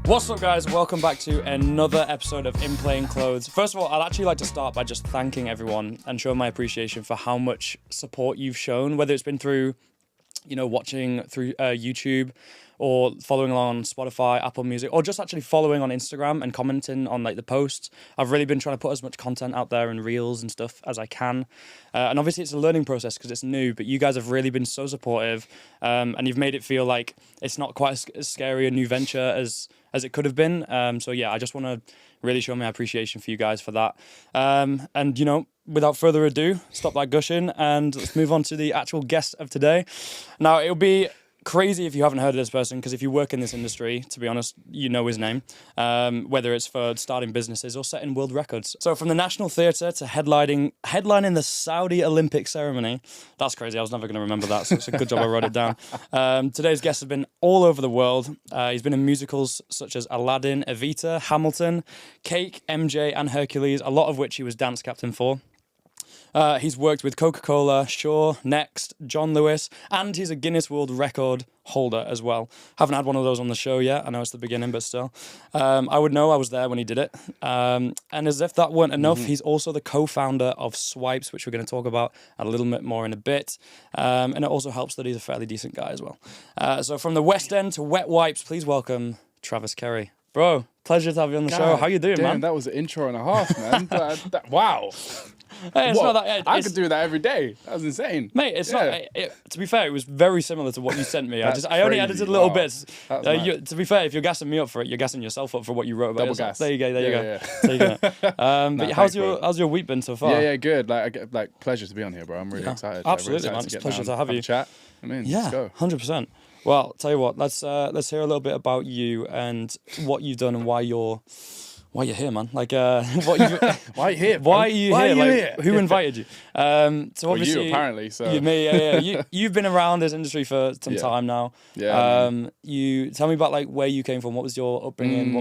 What's up, guys? Welcome back to another episode of In Plain Clothes. First of all, I'd actually like to start by just thanking everyone and showing my appreciation for how much support you've shown, whether it's been through, watching through YouTube or following along on Spotify, Apple Music, or just actually following on Instagram and commenting on the posts. I've really been trying to put as much content out there and reels and stuff as I can. And obviously it's a learning process because it's new, but you guys have really been so supportive, and you've made it feel like it's not quite as scary a new venture as it could have been. So yeah, I just want to really show my appreciation for you guys for that. And without further ado, stop that gushing and let's move on to the actual guest of today. Now, it'll be crazy if you haven't heard of this person, because if you work in this industry, to be honest, you know his name, whether it's for starting businesses or setting world records. So from the National Theatre to headlining the Saudi Olympic ceremony, that's crazy. I was never going to remember that, so it's a good job I wrote it down. Today's guest has been all over the world. He's been in musicals such as Aladdin, Evita, Hamilton, Cake, MJ and Hercules, a lot of which he was dance captain for. He's worked with Coca-Cola, Shaw, Next, John Lewis, and he's a Guinness World Record holder as well. Haven't had one of those on the show yet. I know it's the beginning, but still. I would know I was there when he did it. And as if that weren't enough, he's also the co-founder of Swipes, which we're going to talk about a little bit more in a bit. And it also helps that he's a fairly decent guy as well. So from the West End to Wet Wipes, please welcome Travis Kerry. Bro, pleasure to have you on the show. How you doing, man? That was an intro and a half, man. Wow. Hey, it's not that. I could do that every day. That was insane, mate. It's not. To be fair, it was very similar to what you sent me. I only edited crazy. little bits. To be fair, if you're gassing me up for it, you're gassing yourself up for what you wrote about. Double yourself. gas. There you go. There you go. Yeah. There you go. But how's your week been so far? Yeah, good. Like pleasure to be on here, bro. I'm really excited. Absolutely, really man. excited It's a pleasure to have you. Chat. Let's go. 100%. Well, tell you what. Let's hear a little bit about you and what you've done and why you're here, man. Like, what you? Why are you here? Why are you Why here? Are you here? Who invited you? So obviously, you apparently. So me. You've been around this industry for some time now. Yeah. You tell me about where you came from. What was your upbringing?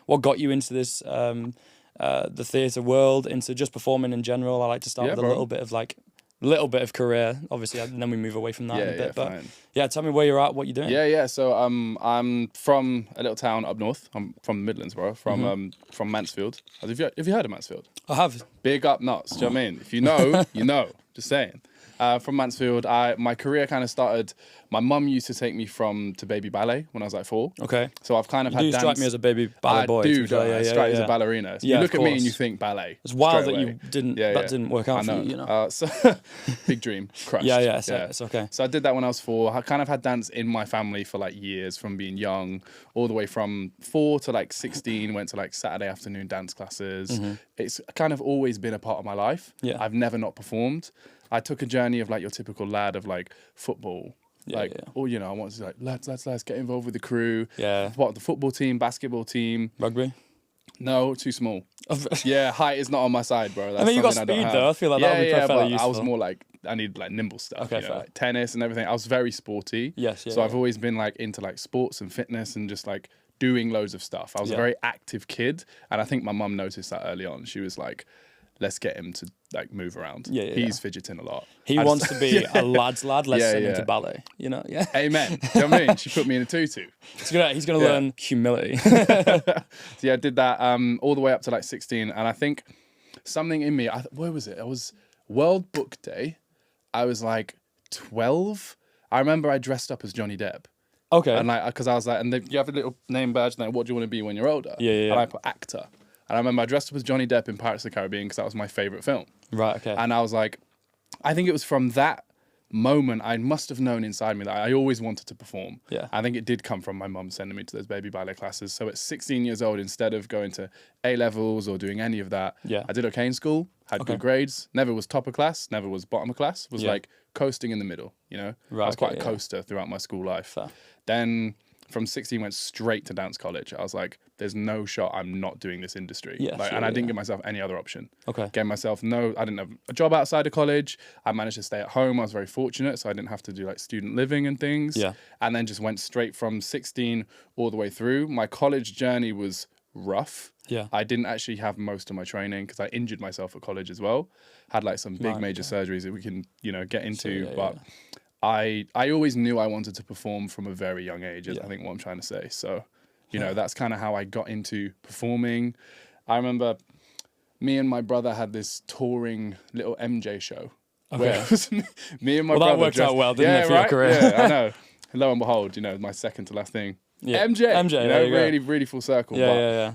What got you into this the theatre world, into just performing in general? I like to start with a little bit of career, obviously, and then we move away from that in a bit. But fine. Yeah, tell me where you're at, what you're doing. Yeah. So I'm from a little town up north. I'm from the Midlands, bro. From Mansfield. Have you heard of Mansfield? I have. Big up nuts. Do you know what I mean? If you know, you know. Just saying. From Mansfield, my career kind of started. My mum used to take me to baby ballet when I was like 4. Okay. So I've kind of had dance. You strike me as a baby ballet boy. I do. I strike as a ballerina. So you look at me and you think ballet. It's wild that you didn't. That didn't work out for you. So big dream crushed. It's okay. So I did that when I was 4. I kind of had dance in my family for years, from being young, all the way from 4 to 16. Went to Saturday afternoon dance classes. Mm-hmm. It's kind of always been a part of my life. Yeah. I've never not performed. I took a journey of your typical lad of football. I wanted to let's get involved with the crew. Yeah. What, the football team, basketball team. Rugby? No, too small. Yeah, height is not on my side, bro. That's you got speed though. I feel like that would be fairly useful. I was more I need nimble stuff. Okay, fair. Tennis and everything. I was very sporty. Yes, So I've always been into sports and fitness and just doing loads of stuff. I was a very active kid, and I think my mum noticed that early on. She was like, let's get him to move around. He's fidgeting a lot. He wants to be a lad's lad. Let's send him to ballet. Yeah. Amen. Do you know what I mean? She put me in a tutu. He's gonna learn humility. So I did that all the way up to 16, and I think something in me. Where was it? It was World Book Day. I was 12. I remember I dressed up as Johnny Depp. Okay. And because I was and you have a little name badge, and what do you want to be when you're older? Yeah. And I put actor. And I remember I dressed up as Johnny Depp in Pirates of the Caribbean because that was my favourite film. Right, okay. And I was I think it was from that moment I must have known inside me that I always wanted to perform. Yeah. I think it did come from my mum sending me to those baby ballet classes. So at 16 years old, instead of going to A-levels or doing any of that, I did okay in school, had good grades, never was top of class, never was bottom of class, was coasting in the middle, Right, I was quite a coaster throughout my school life. Fair. Then from 16 went straight to dance college. I was there's no shot I'm not doing this industry. And I didn't give myself any other option. Okay. Gave myself I didn't have a job outside of college. I managed to stay at home. I was very fortunate, so I didn't have to do student living and things. Yeah. And then just went straight from 16 all the way through. My college journey was rough. Yeah. I didn't actually have most of my training because I injured myself at college as well. Had some big major surgeries that we can, get into. I always knew I wanted to perform from a very young age, is I think what I'm trying to say. So You know, that's kind of how I got into performing. I remember me and my brother had this touring little MJ show. Okay. Where it was me and my brother. That worked out well, didn't it, for your career? Yeah, I know. Lo and behold, you know, my second to last thing. Yeah. MJ, you know, really full circle. Yeah.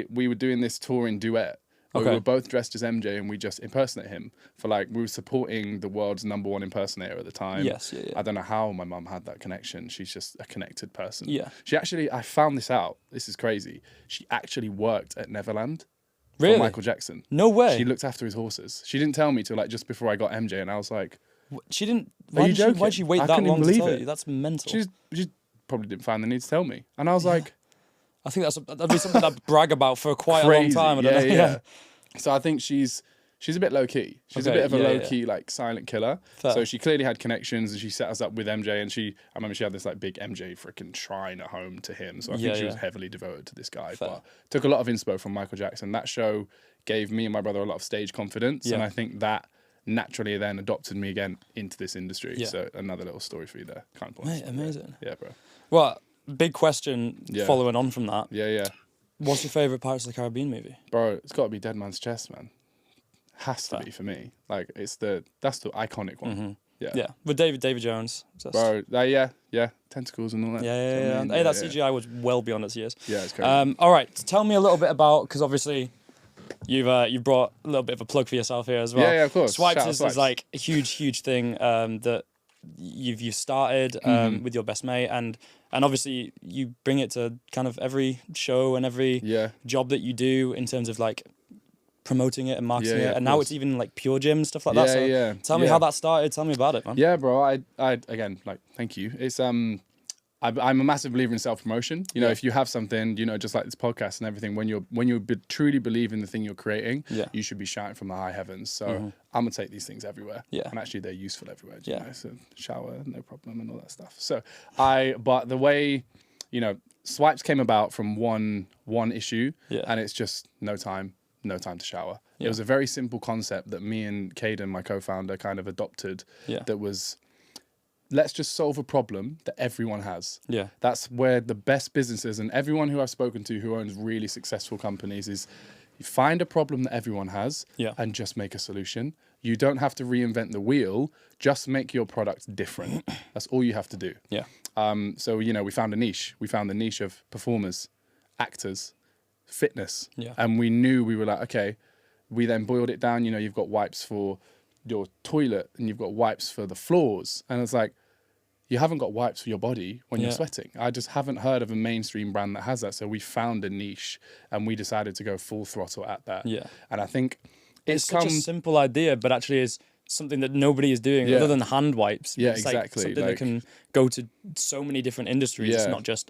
We were doing this touring duet. We were both dressed as MJ and we just impersonate him for like, we were supporting the world's #1 impersonator at the time. Yes, yeah. I don't know how my mum had that connection. She's just a connected person. Yeah. She actually, I found this out. This is crazy. She actually worked at Neverland. Really? For Michael Jackson. No way. She looked after his horses. She didn't tell me till like just before I got MJ and I was like, she didn't. Why'd she wait that long to tell you? That's mental. She probably didn't find the need to tell me. And I was like, I think that'd be something I'd brag about for quite a long time. I don't know. Yeah. So I think she's a bit low key. She's a bit of a low key, like silent killer. Fair. So she clearly had connections and she set us up with MJ. And I remember she had this like big MJ freaking shrine at home to him. So I think she was heavily devoted to this guy. Fair. But took a lot of inspo from Michael Jackson. That show gave me and my brother a lot of stage confidence. And I think that naturally then adopted me again into this industry. Yeah. So another little story for you there. Kind of Mate, amazing. Yeah, bro. Well, big question following on from that. Yeah. What's your favourite Pirates of the Caribbean movie? Bro, it's got to be Dead Man's Chest, man. Has to be for me. Like that's the iconic one. Mm-hmm. Yeah. Yeah. With David Jones. Bro, yeah. Tentacles and all that. Yeah. Hey, that CGI was well beyond its years. Yeah, it's crazy. All right, tell me a little bit about, because obviously you've brought a little bit of a plug for yourself here as well. Yeah, of course. Swipes is like a huge thing that you've started with your best mate, and obviously you bring it to kind of every show and every job that you do in terms of like promoting it and marketing it, and now it's even like Pure Gym stuff like that. So tell me how that started. Tell me about it, man. Yeah, bro. I again, like, thank you. It's I'm a massive believer in self-promotion. You know, if you have something, you know, just like this podcast and everything, when you truly believe in the thing you're creating, you should be shouting from the high heavens. So I'm gonna take these things everywhere. Yeah. And actually they're useful everywhere. You know? So shower, no problem, and all that stuff. So but the way, you know, Swipes came about from one issue, and it's just no time to shower. It was a very simple concept that me and Caden, my co-founder, kind of adopted. That was, let's just solve a problem that everyone has. Yeah. That's where the best businesses, and everyone who I've spoken to who owns really successful companies, is you find a problem that everyone has and just make a solution. You don't have to reinvent the wheel, just make your product different. That's all you have to do. Yeah. So, you know, we found a niche. We found the niche of performers, actors, fitness. Yeah. And we knew, we were like, okay, we then boiled it down. You know, you've got wipes for your toilet and you've got wipes for the floors. And it's like, you haven't got wipes for your body when you're sweating. I just haven't heard of a mainstream brand that has that. So we found a niche and we decided to go full throttle at that. Yeah. And I think it's such a simple idea, but actually is something that nobody is doing other than hand wipes. Yeah, it's exactly. Like something that can go to so many different industries. It's not just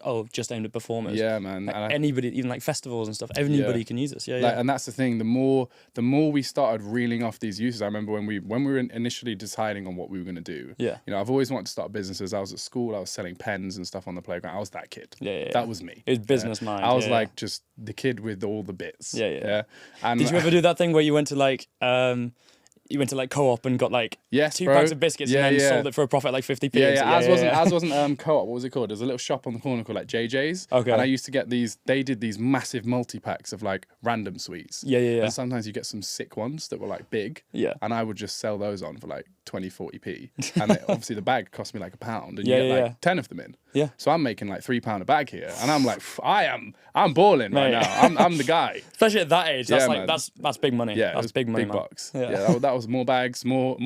aimed at performers. Yeah, man. Like anybody, even like festivals and stuff, anybody can use this. Yeah, like, and that's the thing. The more we started reeling off these uses, I remember when we were initially deciding on what we were going to do. Yeah. You know, I've always wanted to start businesses. I was at school. I was selling pens and stuff on the playground. I was that kid. Yeah. That was me. It was business mind. I was like just the kid with all the bits. Yeah. And did you ever do that thing where you went to like Co-op and got like 2 packs of biscuits and then sold it for a profit like 50p? As wasn't Co-op. What was it called? There's a little shop on the corner called like JJ's. Okay. And I used to get these. They did these massive multi-packs of like random sweets. Yeah. And sometimes you get some sick ones that were like big. Yeah. And I would just sell those on for like 20, 40p. And obviously the bag cost me like £1, and you get like 10 of them in. Yeah. So I'm making like £3 a bag here, and I'm like, I'm balling right now. I'm the guy. Especially at that age, that's big money. Yeah, that's big money, big bucks. Yeah, that was more bags, more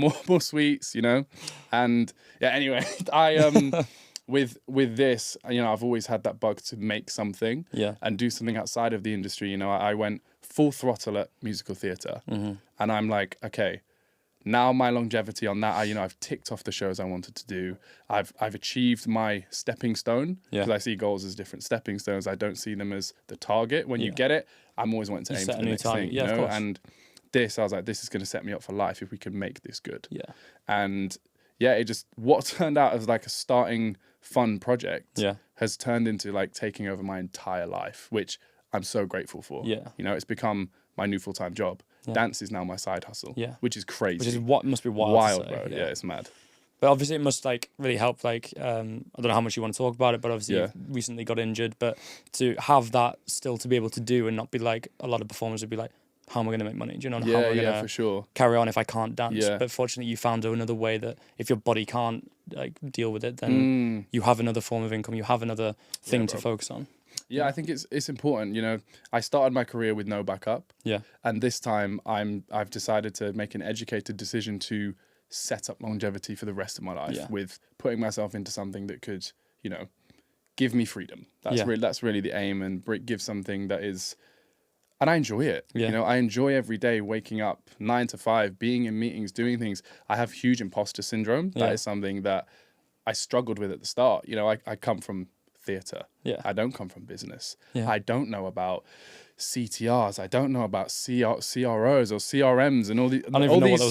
sweets, you know. And yeah, anyway, I with this, you know, I've always had that bug to make something and do something outside of the industry. You know, I went full throttle at musical theatre, and I'm like, okay, now my longevity on that, I've ticked off the shows I wanted to do. I've achieved my stepping stone, because I see goals as different stepping stones. I don't see them as the target. When you get it, I'm always wanting to aim for the next thing. Yeah, you know? And I was like, this is going to set me up for life if we can make this good. Yeah. And yeah, it just, what turned out as like a starting fun project has turned into like taking over my entire life, which I'm so grateful for. Yeah. You know, it's become my new full-time job. Yeah. Dance is now my side hustle, which is crazy. Which is what must be wild, bro. Yeah, it's mad. But obviously it must like really help, like I don't know how much you want to talk about it, but obviously Yeah. you've recently got injured, but to have that still to be able to do and not be like, a lot of performers would be like, how am I going to make money? Do you know, how am I going for sure. carry on if I can't dance? Yeah. But fortunately you found another way that if your body can't like deal with it, then you have another form of income, you have another thing to focus on. Yeah, I think it's important. You know, I started my career with no backup. Yeah. And this time I've decided to make an educated decision to set up longevity for the rest of my life with putting myself into something that could, you know, give me freedom. That's really the aim, and give something that is, and I enjoy it. Yeah. You know, I enjoy every day waking up 9 to 5, being in meetings, doing things. I have huge imposter syndrome. That is something that I struggled with at the start. You know, I come from theatre. Yeah. I don't come from business. Yeah. I don't know about CTRs. I don't know about CROs or CRMs and all these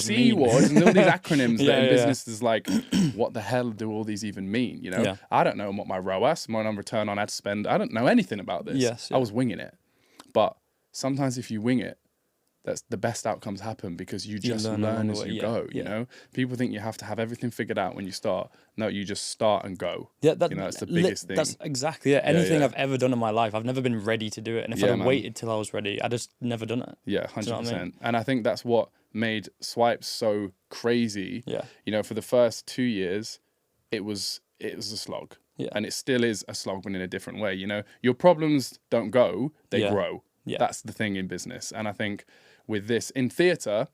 C words and all these acronyms that in business is like, what the hell do all these even mean? You know, I don't know what my ROAS, my return on ad spend. I don't know anything about this. Yes, I was winging it. But sometimes if you wing it, that's the best outcomes happen because you just learn as you go. You know, people think you have to have everything figured out when you start. No, you just start and go. Yeah, you know, that's the biggest thing. That's exactly it. Anything I've ever done in my life, I've never been ready to do it. And if I'd waited till I was ready, I just never done it. Yeah, 100%. And I think that's what made Swipes so crazy. Yeah. You know, for the first 2 years, it was a slog. Yeah. And it still is a slog, but in a different way. You know, your problems don't go, they grow. Yeah. That's the thing in business. And I think with this, in theatre,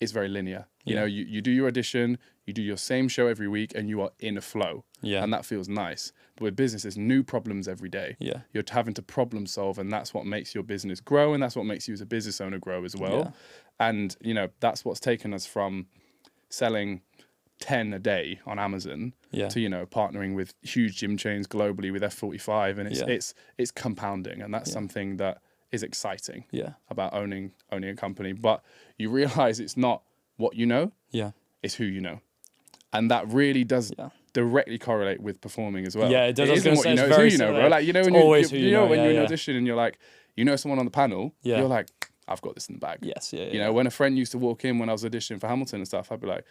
it's very linear. You know, you do your audition, you do your same show every week, and you are in a flow. Yeah. And that feels nice. But with business, there's new problems every day. Yeah. You're having to problem solve, and that's what makes your business grow, and that's what makes you as a business owner grow as well. Yeah. And, you know, that's what's taken us from selling 10 a day on Amazon to, you know, partnering with huge gym chains globally with F45. And it's compounding. And that's something that is exciting about owning a company. But you realize it's not what you know, it's who you know. And that really does directly correlate with performing as well. Yeah, it does. It isn't what you know, it's who you know, bro. Like, you know, when you're in audition and you're like, you know someone on the panel, you're like, I've got this in the bag. Yes, You know, when a friend used to walk in when I was auditioning for Hamilton and stuff, I'd be like,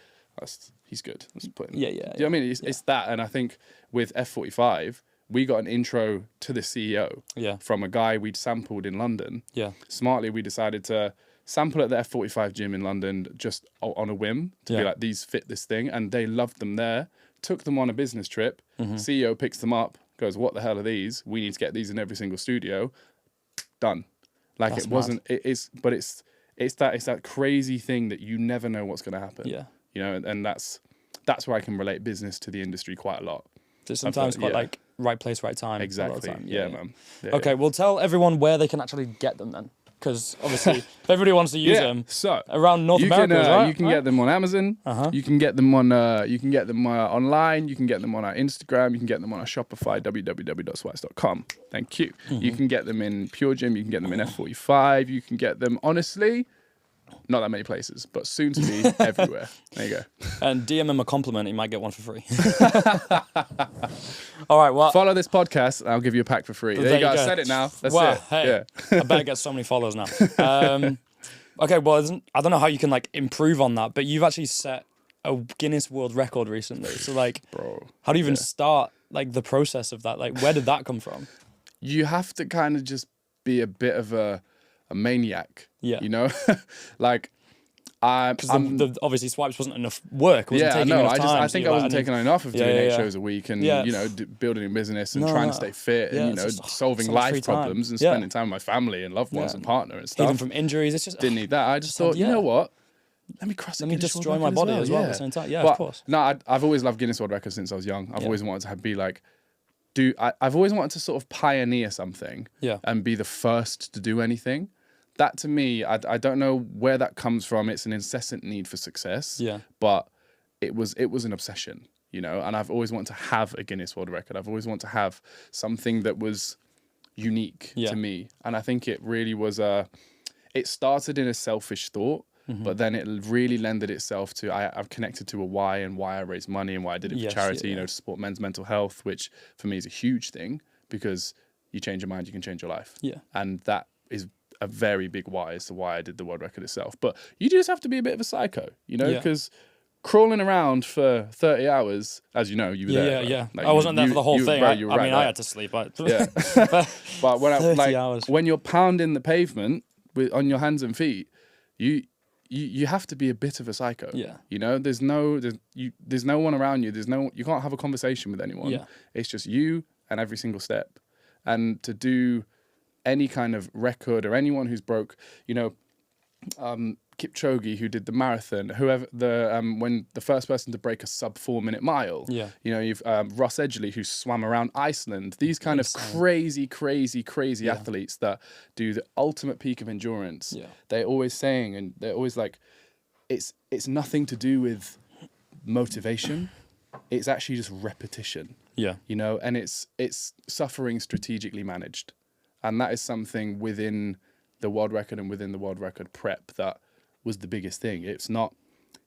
he's good. Let's put him. Yeah. Do you know what I mean? It's that. And I think with F45, we got an intro to the CEO from a guy we'd sampled in London. Yeah. Smartly, we decided to sample at the F45 gym in London just on a whim to be like, these fit this thing. And they loved them there, took them on a business trip. CEO picks them up, goes, what the hell are these? We need to get these in every single studio. Done. Like that's it's that crazy thing that you never know what's going to happen. Yeah. You know, and that's where I can relate business to the industry quite a lot. So sometimes quite like right place, right time. Exactly. Yeah, man. Yeah, okay, well, tell everyone where they can actually get them then. Because obviously, if everybody wants to use them, so around North America, right? You can get them on Amazon. You can get them on. You can get them online. You can get them on our Instagram. You can get them on our Shopify, www.swipes.com. Thank you. You can get them in Pure Gym. You can get them in F45. You can get them, honestly, not that many places, but soon to be everywhere. There you go. And DM him a compliment. You might get one for free. All right, well, follow this podcast and I'll give you a pack for free. There you go. I said it now. That's it. Hey, I better get so many followers now. Okay, well, I don't know how you can like improve on that, but you've actually set a Guinness World Record recently. So like, bro, how do you even start like the process of that? Like, where did that come from? You have to kind of just be a bit of a maniac. Yeah. You know, like. Because obviously Swipes wasn't enough work. It wasn't taking enough time. I think I wasn't taking enough of doing 8 shows a week and, you know, building a business and trying to stay fit and, you know, solving life problems and spending time with my family and loved ones and partner and stuff. Even from injuries, it's just... Didn't need that. I just thought, you know what? Let me destroy my body as well at the same time. Yeah, of course. No, I've always loved Guinness World Records since I was young. I've always wanted to be like... I've always wanted to sort of pioneer something and be the first to do anything. That to me, I don't know where that comes from. It's an incessant need for success. Yeah. But it was an obsession, you know, and I've always wanted to have a Guinness World Record. I've always wanted to have something that was unique to me. And I think it really was it started in a selfish thought, but then it really lended itself to, I've connected to a why and why I raised money and why I did it for charity, you know, to support men's mental health, which for me is a huge thing because you change your mind, you can change your life. Yeah. And that is a very big why as to why I did the world record itself. But you just have to be a bit of a psycho, you know, because crawling around for 30 hours, as you know, you were there. Right? Yeah. Like, I wasn't there for the whole thing. Bro, I mean, I had to sleep. Yeah. But when 30 hours. when you're pounding the pavement on your hands and feet, you have to be a bit of a psycho. Yeah. You know, there's no one around you. You can't have a conversation with anyone. Yeah. It's just you and every single step. And to do any kind of record, or anyone who's broke, you know, Kipchoge, who did the marathon, whoever when the first person to break a sub 4 minute mile. Yeah. You know, you've Ross Edgley, who swam around Iceland. These kind of crazy athletes that do the ultimate peak of endurance. Yeah. They're always saying, and they're always like, it's nothing to do with motivation. It's actually just repetition. Yeah. You know, and it's suffering strategically managed. And that is something within the world record and within the world record prep that was the biggest thing. It's not,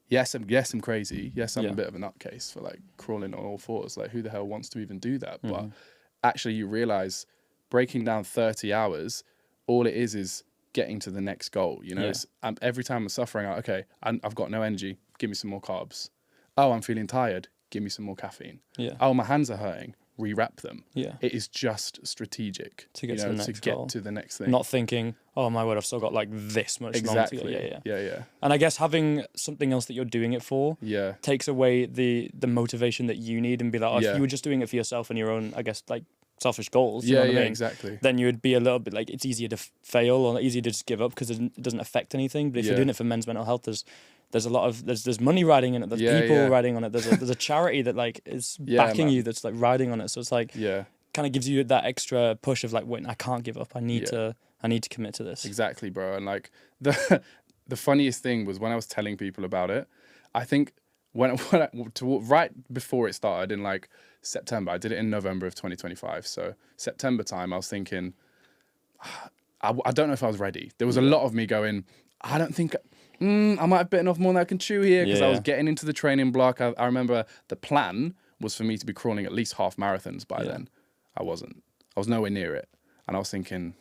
yes, I'm crazy. Yes, I'm a bit of a nutcase for like crawling on all fours. Like, who the hell wants to even do that? But actually you realize breaking down 30 hours, all it is getting to the next goal. You know, it's, every time I'm suffering, okay, I've got no energy. Give me some more carbs. Oh, I'm feeling tired. Give me some more caffeine. Yeah. Oh, my hands are hurting. Rewrap them. Yeah. It is just strategic to get to the next goal. To the next thing. Not thinking, oh my word, I've still got like this much exactly. longer to go. Yeah. And I guess having something else that you're doing it for takes away the motivation that you need, and be like, oh, if you were just doing it for yourself and your own, I guess, like selfish goals, you know what I mean? Exactly. Then you would be a little bit like, it's easier to fail or easier to just give up because it doesn't affect anything. But if you're doing it for men's mental health, there's a lot of there's money riding in it. There's people riding on it. There's a charity that like is backing you. That's like riding on it. So it's like kind of gives you that extra push of like, wait, I can't give up. I need to commit to this. Exactly, bro. And like the funniest thing was when I was telling people about it. I think right before it started in like September, I did it in November of 2025. So September time, I was thinking, I don't know if I was ready. There was a lot of me going, I don't think. I might have bitten off more than I can chew here, because I was getting into the training block. I remember the plan was for me to be crawling at least half marathons by then. I wasn't. I was nowhere near it. And I was thinking,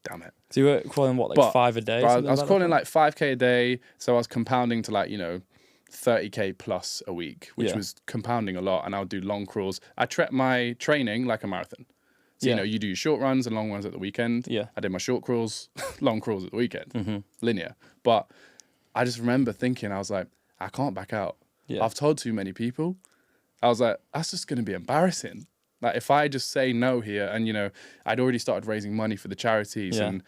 damn it. So you were crawling what, like 5 a day? I was crawling like 5K a day. So I was compounding to like, 30K plus a week, which was compounding a lot. And I would do long crawls. I treat my training like a marathon. So, you do your short runs and long runs at the weekend. Yeah. I did my short crawls, long crawls at the weekend, linear. But I just remember thinking, I was like, I can't back out. Yeah. I've told too many people. I was like, that's just going to be embarrassing. Like, if I just say no here, and, I'd already started raising money for the charities, and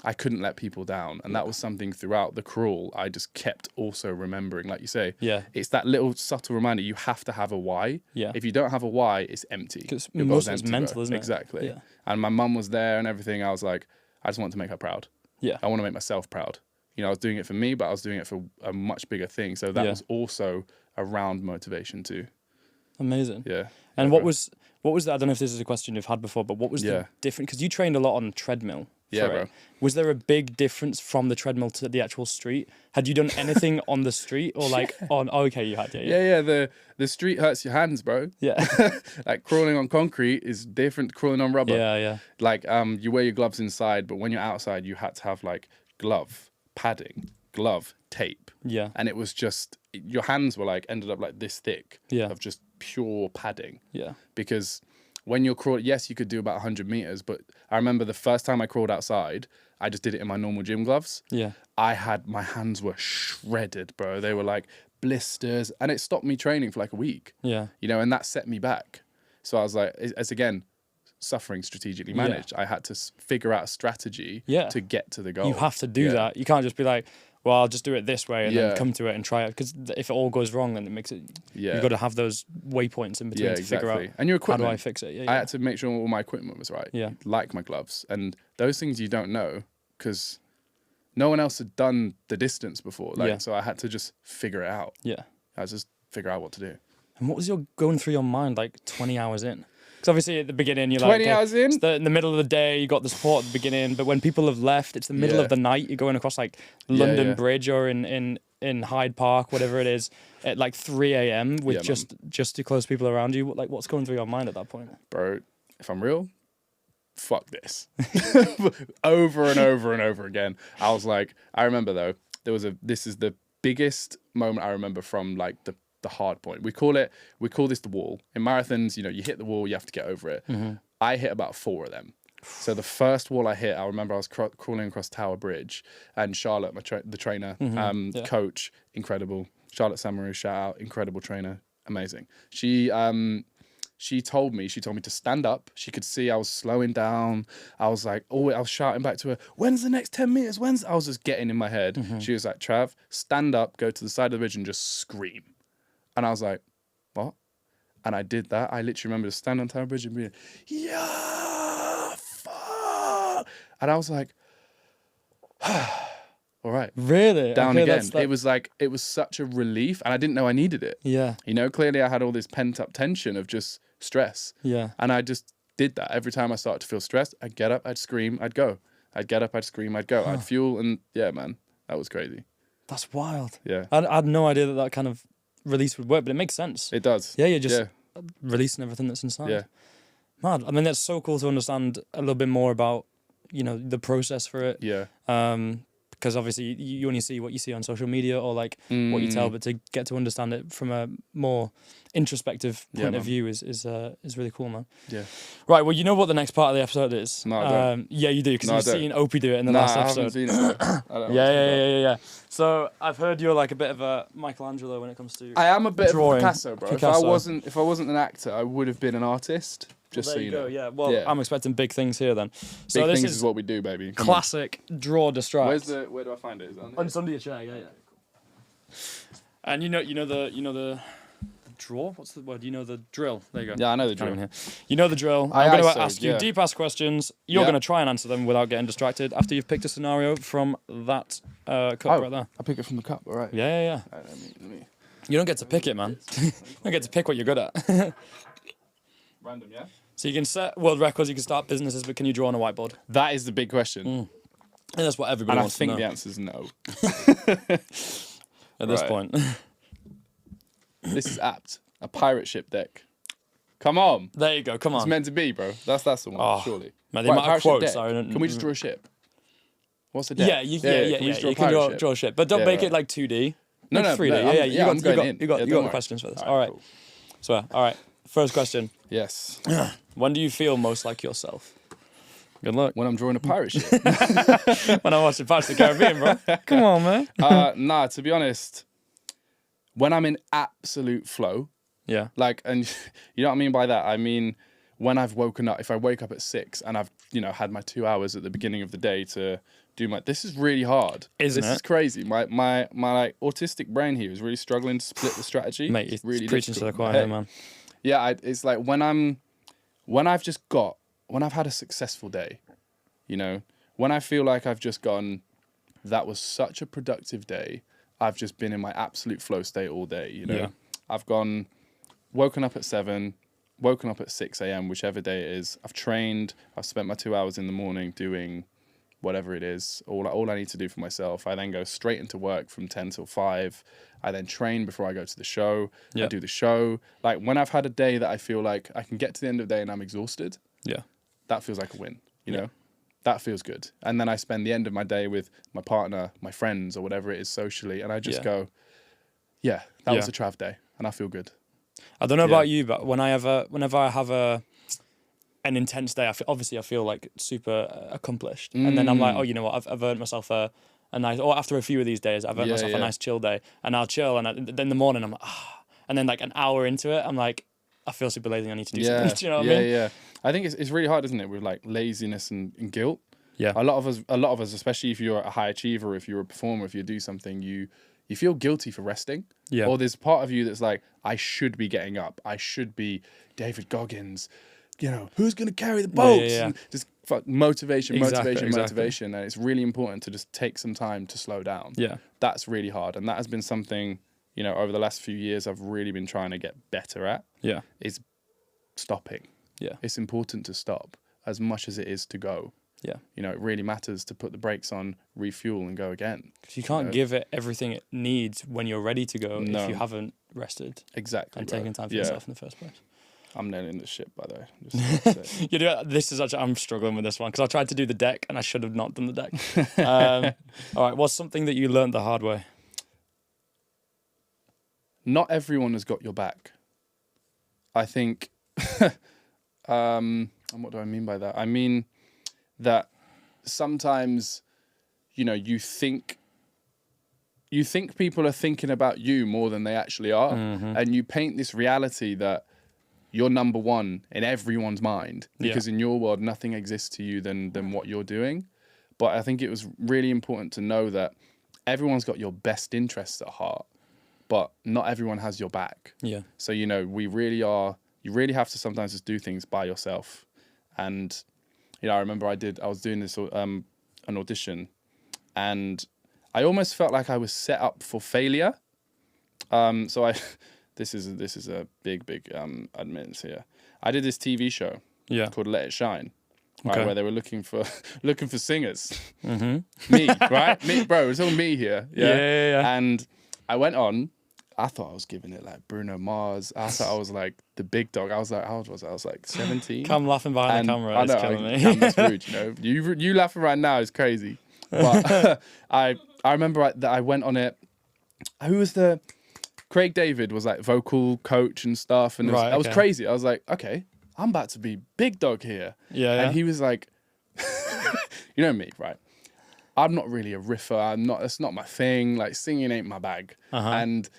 I couldn't let people down. And that was something throughout the crawl I just kept also remembering. Like you say, it's that little subtle reminder. You have to have a why. Yeah. If you don't have a why, it's empty. Because most of it's mental, isn't it? Exactly. Yeah. And my mum was there and everything. I was like, I just want to make her proud. Yeah. I want to make myself proud. I was doing it for me, but I was doing it for a much bigger thing. So that was also around motivation too. Amazing. Yeah. And what was that? I don't know if this is a question you've had before, but what was the difference? Because you trained a lot on treadmill. Bro. Was there a big difference from the treadmill to the actual street? Had you done anything on the street or like on? Oh, okay, you had. Yeah. The street hurts your hands, bro. Yeah. Like crawling on concrete is different to crawling on rubber. Yeah. Like you wear your gloves inside, but when you're outside, you had to have like glove, padding, glove, tape. Yeah. And it was just your hands were like ended up like this thick. Yeah. Of just pure padding. Yeah. Because when you're crawling, yes, you could do about 100 meters, but I remember the first time I crawled outside, I just did it in my normal gym gloves. Yeah. My hands were shredded, bro. They were like blisters, and it stopped me training for like a week. Yeah. And that set me back. So I was like, it's again, suffering strategically managed. I had to figure out a strategy to get to the goal. You have to do that. You can't just be like, well, I'll just do it this way and then come to it and try it. Because if it all goes wrong, then it makes it. Yeah. You've got to have those waypoints in between to figure out. And your equipment. How do I fix it? I had to make sure all my equipment was right. Yeah. Like my gloves. And those things you don't know because no one else had done the distance before. So I had to just figure it out. Yeah. I just figure out what to do. And what was going through your mind like 20 hours in? Because obviously at the beginning you're 20 hours in? It's in the middle of the day, you got the support at the beginning, but when people have left, it's the middle of the night, you're going across like London Bridge or in Hyde Park, whatever it is, at like 3 a.m. with just too close people around you. Like, what's going through your mind at that point? Bro, if I'm real, fuck this. Over and over and over again. I was like, I remember though, this is the biggest moment I remember from like the hard point. We call this the wall. In marathons, you know, you hit the wall, you have to get over it. I hit about 4 of them. So the first wall I hit, I remember I was crawling across Tower Bridge, and Charlotte, the trainer, coach, incredible. Charlotte Samaru, shout out, incredible trainer, amazing. She told me to stand up. She could see I was slowing down. I was like, oh, I was shouting back to her, when's the next 10 meters? I was just getting in my head. She was like, Trav, stand up, go to the side of the bridge and just scream. And I was like, what? And I did that. I literally remember just standing on Tower Bridge and being, yeah, fuck. And I was like, all right. Really? Down again. It was such a relief, and I didn't know I needed it. Yeah. You know, clearly I had all this pent up tension of just stress. Yeah. And I just did that. Every time I started to feel stressed, I'd get up, I'd scream, I'd go. I'd get up, I'd scream, I'd go. I'd fuel, and yeah, man, that was crazy. That's wild. Yeah. I had no idea that kind of release would work, but it makes sense. It does. Yeah, you're just releasing everything that's inside. Yeah. Mad. I mean, that's so cool to understand a little bit more about, you know, the process for it. Yeah. Because obviously you only see what you see on social media or like what you tell, but to get to understand it from a more introspective point of view is really cool, man. Yeah. Right. Well, you know what the next part of the episode is. No, I don't. Yeah, you do, because you've seen Opie do it in the last episode. I haven't seen it. I don't Yeah. So I've heard you're like a bit of a Michelangelo when it comes to I am a bit drawing. of a Picasso, bro. If I wasn't an actor, I would have been an artist. Just so you know. Yeah. Well, I'm expecting big things here then. So big this things is what we do, baby. Come classic draw distract. Where do I find it? Is it on It's under your chair. Yeah. And you know the draw. What's the word? You know the drill. There you go. Yeah, I know the drill. You know the drill. I'm going to ask you deep ass questions. You're going to try and answer them without getting distracted after you've picked a scenario from that cup right there. I pick it from the cup. All right. Yeah. All right, let me. You don't get to pick it, man. You don't get to pick what you're good at. Random, yeah? So you can set world records, you can start businesses, but can you draw on a whiteboard? That is the big question. And that's what everybody wants to know. And I think the answer is no. At this point. This is apt. A pirate ship deck. Come on. There you go, come on. It's meant to be, bro. That's the one, surely. Man, the amount of quotes. Can we just draw a ship? What's the deck? Yeah, you can draw a ship. But don't make it like 2D. No, 3D. You got the questions for this. All right. Cool. So, all right. First question. Yes. When do you feel most like yourself? Good luck. When I'm drawing a pirate ship. When I'm watching Pirates of the Caribbean, bro. Come on, man. Nah, to be honest, when I'm in absolute flow. Yeah. Like, and you know what I mean by that? I mean, when I've woken up, if I wake up at 6 and I've, had my 2 hours at the beginning of the day to do this is really hard. This is crazy. My like autistic brain here is really struggling to split the strategy. Mate, it's really preaching to the choir, man. Yeah, it's like when I've had a successful day, when I feel like I've just gone, that was such a productive day. I've just been in my absolute flow state all day, Yeah. I've woken up at 7, woken up at 6 a.m., whichever day it is. I've trained, I've spent my 2 hours in the morning doing whatever it is, all I need to do for myself. I then go straight into work from 10 till 5. I then train before I go to the show. I do the show. Like when I've had a day that I feel like I can get to the end of the day and I'm exhausted, that feels like a win, you know? That feels good. And then I spend the end of my day with my partner, my friends, or whatever it is socially, and I just go, that was a Trav day, and I feel good. I don't know about you, but whenever I have an intense day, I feel like super accomplished, and then I'm like, oh, you know what? I've earned myself a nice. Or after a few of these days, I've earned myself a nice chill day, and I'll chill, and then in the morning I'm like, and then like an hour into it, I'm like, I feel super lazy. I need to do something. Do you know what I mean? Yeah. I think it's really hard, isn't it, with like laziness and guilt. Yeah. A lot of us, especially if you're a high achiever, if you're a performer, if you do something, you feel guilty for resting. Yeah. Or there's part of you that's like, I should be getting up. I should be David Goggins. Who's going to carry the boats? And just motivation. And it's really important to just take some time to slow down. Yeah. That's really hard. And that has been something, over the last few years I've really been trying to get better at. Yeah. Is stopping. Yeah. It's important to stop as much as it is to go. Yeah. It really matters to put the brakes on, refuel and go again. Because you can't give it everything it needs when you're ready to go if you haven't rested. Exactly. And taken time for yourself in the first place. I'm nailing this shit, by the way. This is actually, I'm struggling with this one because I tried to do the deck and I should have not done the deck. All right. What's something that you learned the hard way? not everyone has got your back. I think, and what do I mean by that? I mean that sometimes, you think people are thinking about you more than they actually are. And you paint this reality that you're number one in everyone's mind, because in your world, nothing exists to you than what you're doing. But I think it was really important to know that everyone's got your best interests at heart, but not everyone has your back. Yeah. So, you really have to sometimes just do things by yourself. And, I remember I was doing this, an audition, and I almost felt like I was set up for failure. This is a big admittance here. I did this TV show called Let It Shine, right, where they were looking for singers. Me, right? Me, bro, it's all me here. Yeah. And I went on. I thought I was giving it like Bruno Mars. I thought I was like the big dog. I was like, how old was I? I was like 17. Come laughing behind the camera. It's killing me. That's rude, You laughing right now is crazy. But I remember that I went on it. Who was Craig David was like vocal coach and stuff, and that was crazy. I was like, okay, I'm about to be big dog here. Yeah. And he was like, you know me, right? I'm not really a riffer. That's not my thing. Like, singing ain't my bag. And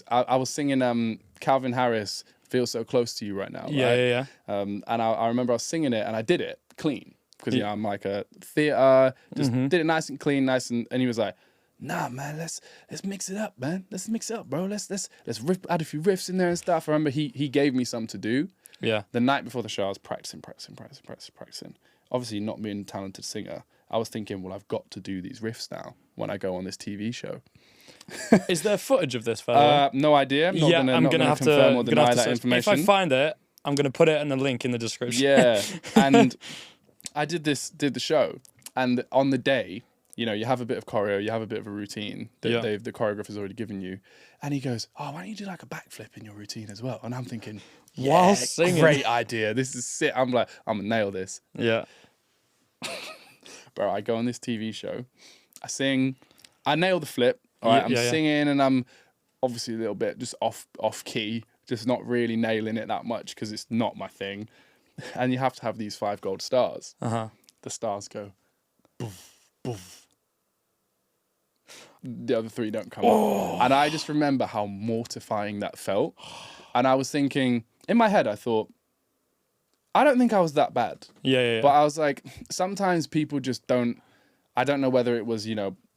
I was singing Calvin Harris, Feel So Close to You right now. Right? Yeah. And I remember I was singing it, and I did it clean because I'm like a theater, just did it nice and clean, and he was like, nah, man, let's mix it up, man. Let's mix it up, bro. Let's add a few riffs in there and stuff. I remember he gave me some to do. Yeah. The night before the show, I was practicing. Obviously, not being a talented singer, I was thinking, well, I've got to do these riffs now when I go on this TV show. Is there footage of this, by no idea. I'm gonna have to confirm or deny that information. If I find it, I'm gonna put it in the link in the description. Yeah. And I did the show, and on the day, you have a bit of choreo, you have a bit of a routine that the choreographer's already given you. And he goes, oh, why don't you do like a backflip in your routine as well? And I'm thinking, while singing, great idea. This is sick. I'm like, I'm gonna nail this. Yeah. Bro, I go on this TV show, I sing, I nail the flip. All right, I'm singing, and I'm obviously a little bit just off key, just not really nailing it that much because it's not my thing. And you have to have these 5 gold stars. The stars go, boof, boof. The other 3 don't come up. And I just remember how mortifying that felt. And I was thinking, in my head, I thought, I don't think I was that bad. Yeah. But I was like, sometimes people just don't, I don't know whether it was,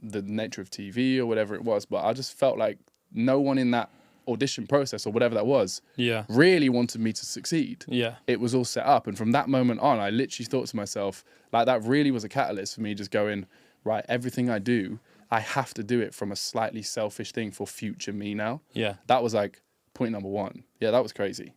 the nature of TV or whatever it was, but I just felt like no one in that audition process or whatever that was really wanted me to succeed. Yeah. It was all set up. And from that moment on, I literally thought to myself, like, that really was a catalyst for me just going, right, everything I do, I have to do it from a slightly selfish thing for future me now. Yeah. That was like point number 1. Yeah, that was crazy.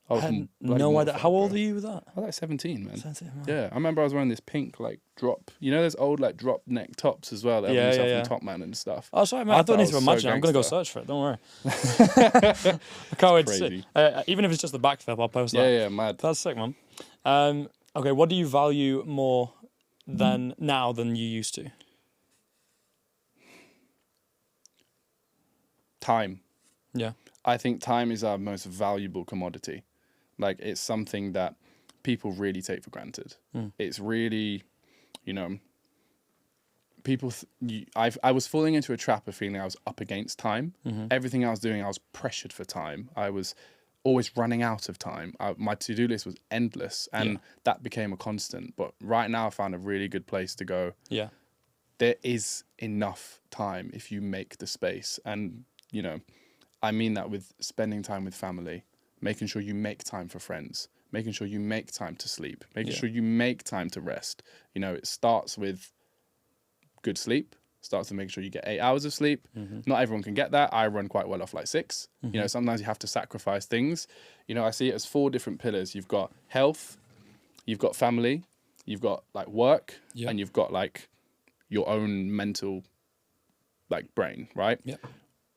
I had no idea. How old are you with that? I was like 17, man. 17, man. Yeah, I remember I was wearing this pink like drop. Those old like drop neck tops as well. That from Top Man and stuff. Oh, sorry, man. I don't need to imagine. I'm gonna go search for it. Don't worry. I can't wait to see. Even if it's just the back flip, I'll post that. Yeah, mad. That's sick, man. Okay, what do you value more than now than you used to? Time. Yeah. I think time is our most valuable commodity. Like, it's something that people really take for granted. It's really, people. I was falling into a trap of feeling I was up against time. Everything I was doing, I was pressured for time. I was always running out of time. My to-do list was endless, and that became a constant. But right now, I found a really good place to go. Yeah, there is enough time if you make the space, and I mean that with spending time with family. Making sure you make time for friends, making sure you make time to sleep, making sure you make time to rest. It starts with good sleep, starts with making sure you get 8 hours of sleep. Not everyone can get that. I run quite well off like 6. Sometimes you have to sacrifice things. I see it as 4 different pillars. You've got health, you've got family, you've got like work, and you've got like your own mental like brain, right? Yeah.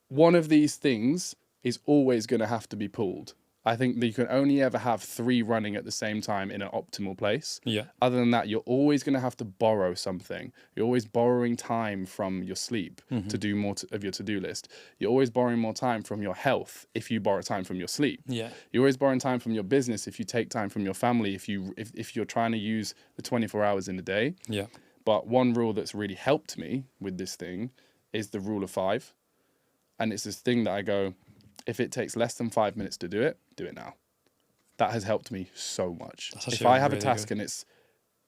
One of these things is always going to have to be pulled. I think that you can only ever have 3 running at the same time in an optimal place. Yeah. Other than that, you're always going to have to borrow something. You're always borrowing time from your sleep to do more of your to-do list. You're always borrowing more time from your health if you borrow time from your sleep. Yeah. You're always borrowing time from your business if you take time from your family, if you're trying to use the 24 hours in a day. Yeah. But one rule that's really helped me with this thing is the rule of 5. And it's this thing that I go, if it takes less than 5 minutes to do it now. That has helped me so much. If I have a task and it's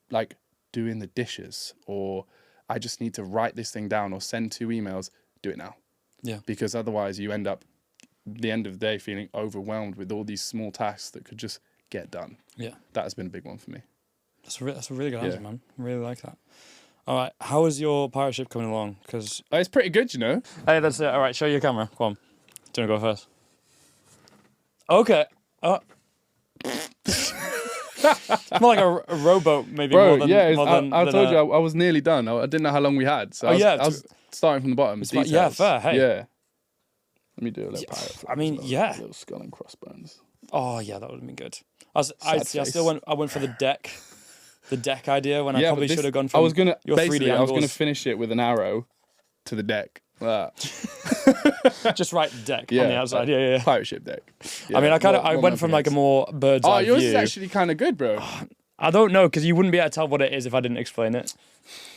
like doing the dishes, or I just need to write this thing down or send 2 emails, do it now. Yeah. Because otherwise you end up the end of the day feeling overwhelmed with all these small tasks that could just get done. Yeah. That has been a big one for me. That's a really good answer, man. I really like that. All right. How is your pirate ship coming along? Because it's pretty good, you know. Hey, that's it. All right. Show your camera. Come on. Do you want to go first? Okay. It's more like a rowboat, maybe. Bro, more than, yeah, I told you I was nearly done. I didn't know how long we had, so I was starting from the bottom. Yeah, fair. Hey. Yeah. Let me do a little pirate flip. I mean, a little skull and crossbones. Oh yeah, that would have been good. I went for the deck. The deck idea when I probably should have gone for your 3D angles. I was gonna finish it with an arrow to the deck. Just write deck on the outside. Yeah. Pirate ship deck. Yeah, I mean, I went from like a more bird's eye view. Oh, yours is actually kind of good, bro. I don't know, because you wouldn't be able to tell what it is if I didn't explain it.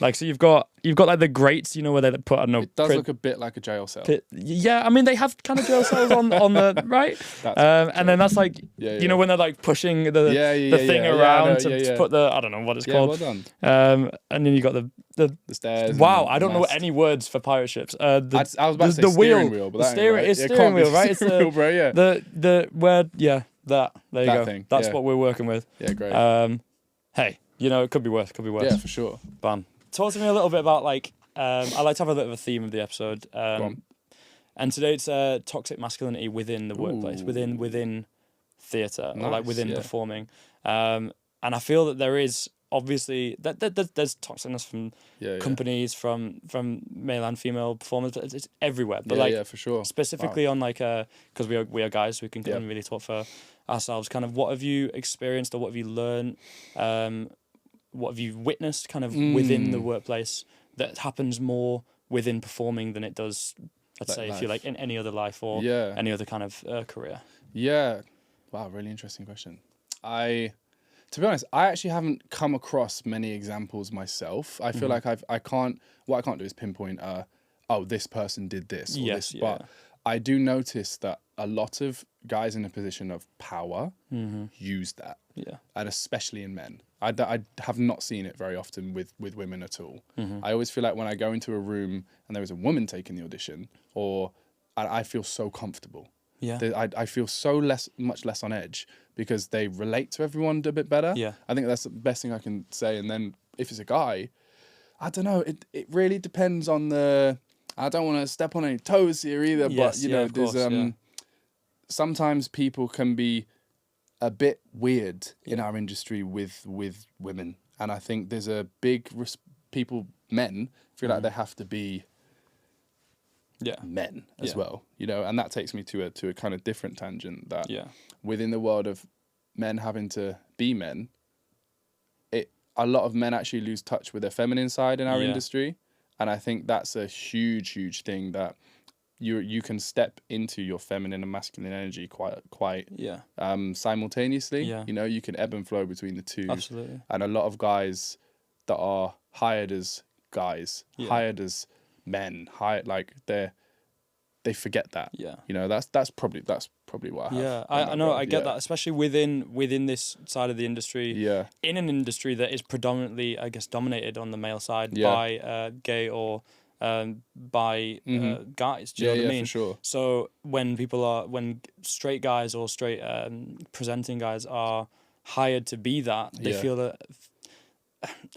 Like, so you've got like the grates, you know, where they put, I don't know. It does look a bit like a jail cell. Yeah, I mean, they have kind of jail cells on the right. And then that's like, you know, when they're like pushing the thing around to put the, I don't know what it's called. Well done. And then you got the stairs. Wow, I don't know any words for pirate ships. I was about to say the steering wheel, but it's steering wheel, right? It's the wheel, bro. Yeah. There you go. Thing, That's what we're working with. Yeah, great. Hey, you know, it could be worse. Yeah, for sure. Bam. Talk to me a little bit about like, I like to have a bit of a theme of the episode. And today it's toxic masculinity within the workplace, within theatre, or like within performing. And I feel that there is obviously there's toxicness from companies, from male and female performers. It's everywhere. But for sure. Specifically on like because we are guys, so we can come and really talk for ourselves. Kind of what have you experienced or what have you learned? What have you witnessed kind of within the workplace that happens more within performing than it does, let's say, if you're like in any other life or any other kind of career? Yeah. Wow, really interesting question. To be honest, I actually haven't come across many examples myself. I feel like what I can't do is pinpoint, this person did this or this. But I do notice that a lot of guys in a position of power use that. Yeah. And especially in men. I have not seen it very often with women at all. I always feel like when I go into a room and there is a woman taking the audition, I feel so comfortable. Yeah. I feel much less on edge because they relate to everyone a bit better. Yeah. I think that's the best thing I can say. And then if it's a guy, I don't know. It really depends on I don't want to step on any toes here either, but you know, there's sometimes people can be a bit weird in our industry with women, and I think there's a big men feel like they have to be men as well, you know, and that takes me to a kind of different tangent that within the world of men having to be men, a lot of men actually lose touch with their feminine side in our industry, and I think that's a huge thing that you can step into your feminine and masculine energy quite simultaneously. You know, you can ebb and flow between the two. Absolutely. And a lot of guys that are hired as guys, hired as men, they forget that. Yeah. You know, that's probably what I have. Yeah, I know, I get that, especially within this side of the industry. Yeah. In an industry that is predominantly, I guess, dominated on the male side by gay or by guys. Do you know what I mean? For sure. So when straight guys or straight presenting guys are hired to be that, they feel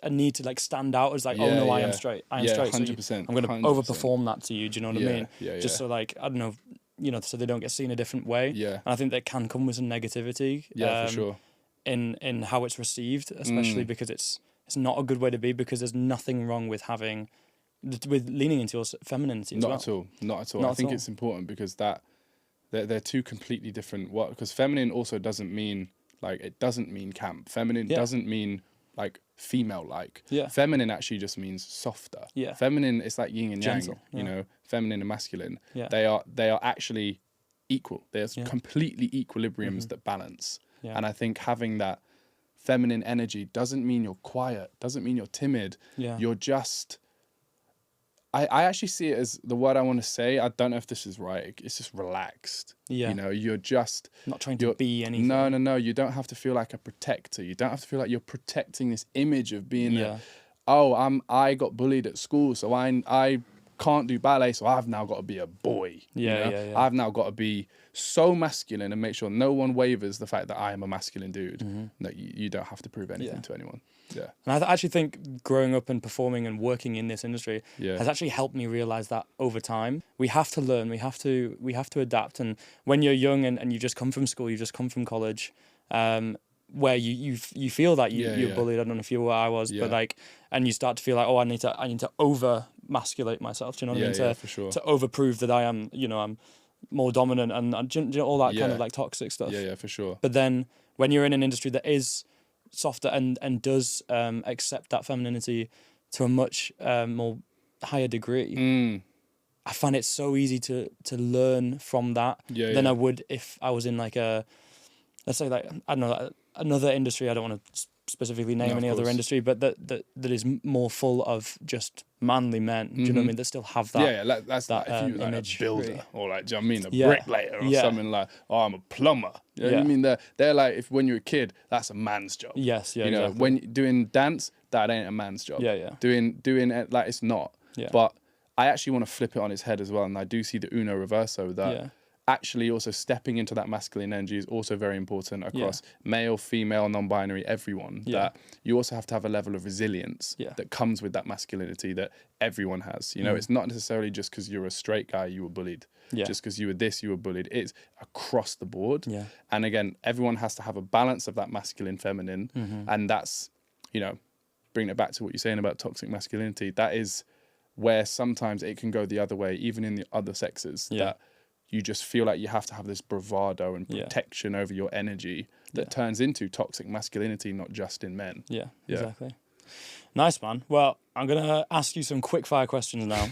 a need to like stand out as like, I am straight. I am straight. 100%. So I'm going to overperform that to you. Do you know what I mean? Just so like, I don't know, you know, so they don't get seen a different way. Yeah. And I think that can come with some negativity. Yeah, for sure. In how it's received, especially because it's not a good way to be, because there's nothing wrong with leaning into your femininity as well. Not at all. I think it's important because that they're two completely different. What? Because feminine also doesn't mean like, it doesn't mean camp. Feminine doesn't mean like female-like. Yeah. Feminine actually just means softer. Yeah. Feminine, it's like yin and Gentle, yang. You know, feminine and masculine. Yeah. They are actually equal. There's completely equilibriums that balance. Yeah. And I think having that feminine energy doesn't mean you're quiet, doesn't mean you're timid. Yeah. You're just, I actually see it as the word I want to say. I don't know if this is right. It's just relaxed. Yeah. You know, you're just not trying to be anything. No. You don't have to feel like a protector. You don't have to feel like you're protecting this image of being I got bullied at school, so I can't do ballet, so I've now got to be a boy. Yeah. I've now got to be so masculine and make sure no one wavers the fact that I am a masculine dude. That you don't have to prove anything to anyone. Yeah. And I actually think growing up and performing and working in this industry has actually helped me realize that over time. We have to learn, we have to adapt. And when you're young and you just come from school, you just come from college, where you feel that you're bullied. I don't know if you were where I was, but like, and you start to feel like, oh, I need to over masculate myself. Do you know what I mean? For sure. To over prove that I am, I'm more dominant and all that kind of like toxic stuff. Yeah, for sure. But then when you're in an industry that is softer and does accept that femininity to a much more higher degree, I find it so easy to learn from that than I would if I was in like a, let's say, like, I don't know, another industry. I don't want to specifically name any other industry, but that is more full of just manly men. Do you know what I mean? That still have that. That's that if you like image, a builder really. or like, do you know what I mean, a bricklayer or something like, oh, I'm a plumber. You know what I mean? They're like, if when you're a kid, that's a man's job. Yes, yeah. You know, exactly. when doing dance, that ain't a man's job. Yeah. Doing it like it's not. Yeah. But I actually want to flip it on its head as well, and I do see the Uno Reverso that. Actually also stepping into that masculine energy is also very important across male, female, non-binary, everyone. That you also have to have a level of resilience that comes with that masculinity that everyone has. You know, it's not necessarily just because you're a straight guy you were bullied. Just because you were this, you were bullied. It's across the board. And again, everyone has to have a balance of that masculine, feminine. And that's, you know, bringing it back to what you're saying about toxic masculinity, that is where sometimes it can go the other way, even in the other sexes. That you just feel like you have to have this bravado and protection over your energy that turns into toxic masculinity, not just in men. Yeah, exactly. Nice, man. Well, I'm going to ask you some quick fire questions now.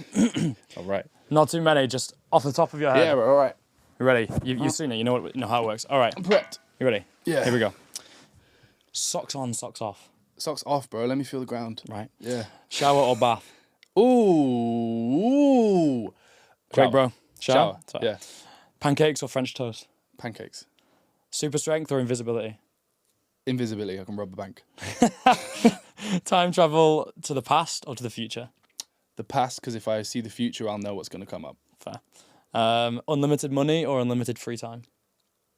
All right. Not too many, just off the top of your head. Yeah, all right. You ready? You've seen it. You know how it works. All right. I'm prepped. You ready? Yeah. Here we go. Socks on, socks off. Socks off, bro. Let me feel the ground. Right. Yeah. Shower or bath? Ooh. Quick, bro. Shower. Yeah. Pancakes or French toast? Pancakes. Super strength or invisibility? Invisibility. I can rob a bank. Time travel to the past or to the future? The past, because if I see the future, I'll know what's going to come up. Fair. Unlimited money or unlimited free time?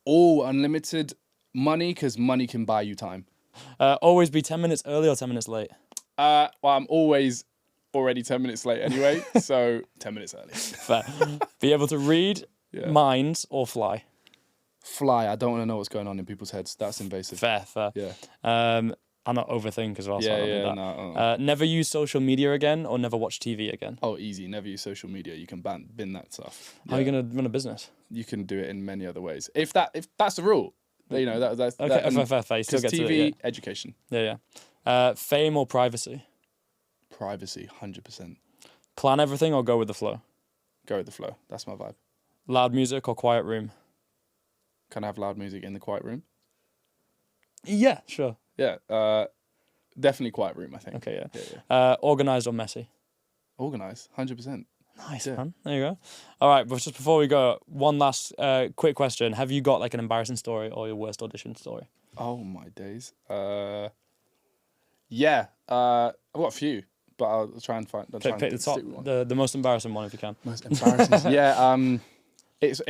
Oh, unlimited money, because money can buy you time. Always be 10 minutes early or 10 minutes late? Well, I'm always already 10 minutes late anyway, so 10 minutes early. Fair. Be able to read minds or fly? Fly. I don't want to know what's going on in people's heads. That's invasive. Fair. Yeah. I'm not overthink as well. So No. Never use social media again or never watch TV again? Oh, easy. Never use social media. You can bin that stuff. How are you going to run a business? You can do it in many other ways. If that's the rule, you know, that's okay. Fair. You still get TV, to it, education. Yeah. Fame or privacy? Privacy, 100%. Plan everything or go with the flow? Go with the flow. That's my vibe. Loud music or quiet room? Can I have loud music in the quiet room? Yeah, sure. Yeah, definitely quiet room, I think. Okay, yeah. Organised or messy? Organised, 100%. Nice, man. There you go. All right, but just before we go, one last quick question. Have you got like an embarrassing story or your worst audition story? Oh, my days. Yeah, I've got a few, but I'll try and find... Pick the top, the most embarrassing one if you can. Most embarrassing? Yeah, it's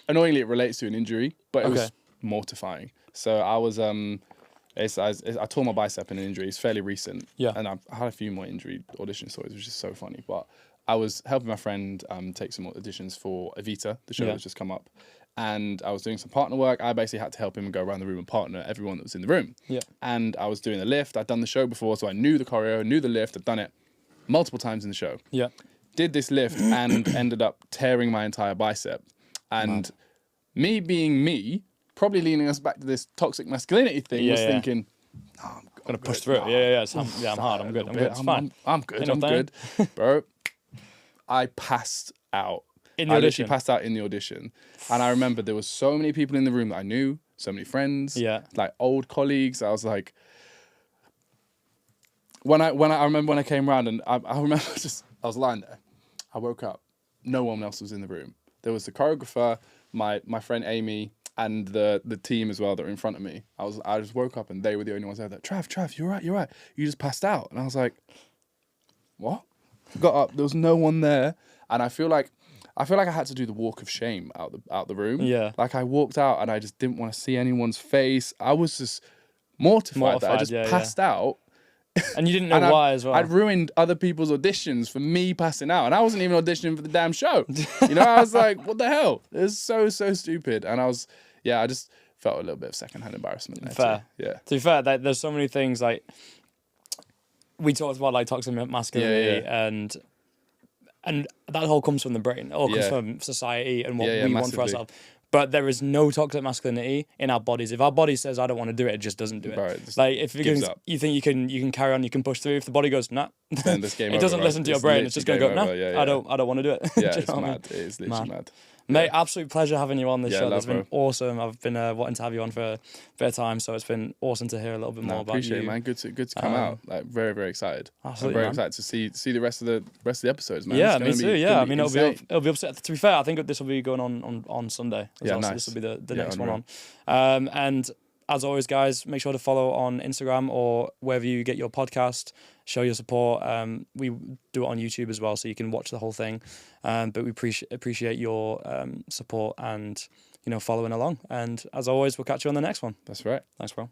annoyingly, it relates to an injury, but it was mortifying. So I was... I tore my bicep in an injury. It's fairly recent. Yeah. And I've had a few more injury audition stories, which is so funny. But I was helping my friend take some auditions for Evita, the show that's just come up. And I was doing some partner work. I basically had to help him go around the room and partner everyone that was in the room. Yeah. And I was doing the lift. I'd done the show before, so I knew the choreo, knew the lift. I'd done it multiple times in the show. Yeah. Did this lift and ended up tearing my entire bicep. And me being me, probably leaning us back to this toxic masculinity thing, was thinking, oh, I'm gonna push through it. Yeah. I'm hard. I'm good. It's fine. I'm good, bro. I passed out. I literally passed out in the audition, and I remember there was so many people in the room that I knew, so many friends, like old colleagues. I was like, I remember when I came around, and I remember I was lying there. I woke up. No one else was in the room. There was the choreographer, my friend Amy, and the team as well that were in front of me. I just woke up and they were the only ones there. That Trav, you're right. You just passed out, and I was like, what? Got up. There was no one there, and I feel like I had to do the walk of shame out the room. Yeah. Like I walked out and I just didn't want to see anyone's face. I was just mortified that I just passed out. And you didn't know why as well. I'd ruined other people's auditions for me passing out, and I wasn't even auditioning for the damn show. You know, I was like, what the hell? It was so stupid. And I just felt a little bit of secondhand embarrassment there. Fair. Too. Yeah. To be fair, there's so many things like we talked about, like toxic masculinity and that all comes from the brain. It all comes from society and what we want for ourselves. But there is no toxic masculinity in our bodies. If our body says, I don't want to do it, it just doesn't do it. Right, like if you think you can carry on, you can push through. If the body goes, nah, then this game it doesn't listen to your brain. It's just going to go, nah, I don't want to do it. Yeah, it's mad. It is literally mad. Mate, absolute pleasure having you on this show. It's been awesome. I've been wanting to have you on for a bit of time, so it's been awesome to hear a little bit more about you. Appreciate it, man. Good to come out. Like very, very excited. Absolutely, I'm very excited to see the rest of the episodes, man. Yeah, me too. Yeah, I mean, it'll be upset. To be fair, I think this will be going on Sunday. Nice. So this will be the next one on. And as always, guys, make sure to follow on Instagram or wherever you get your podcast. Show your support. We do it on YouTube as well, so you can watch the whole thing. But we appreciate your support and following along. And as always, we'll catch you on the next one. That's right. Thanks, bro.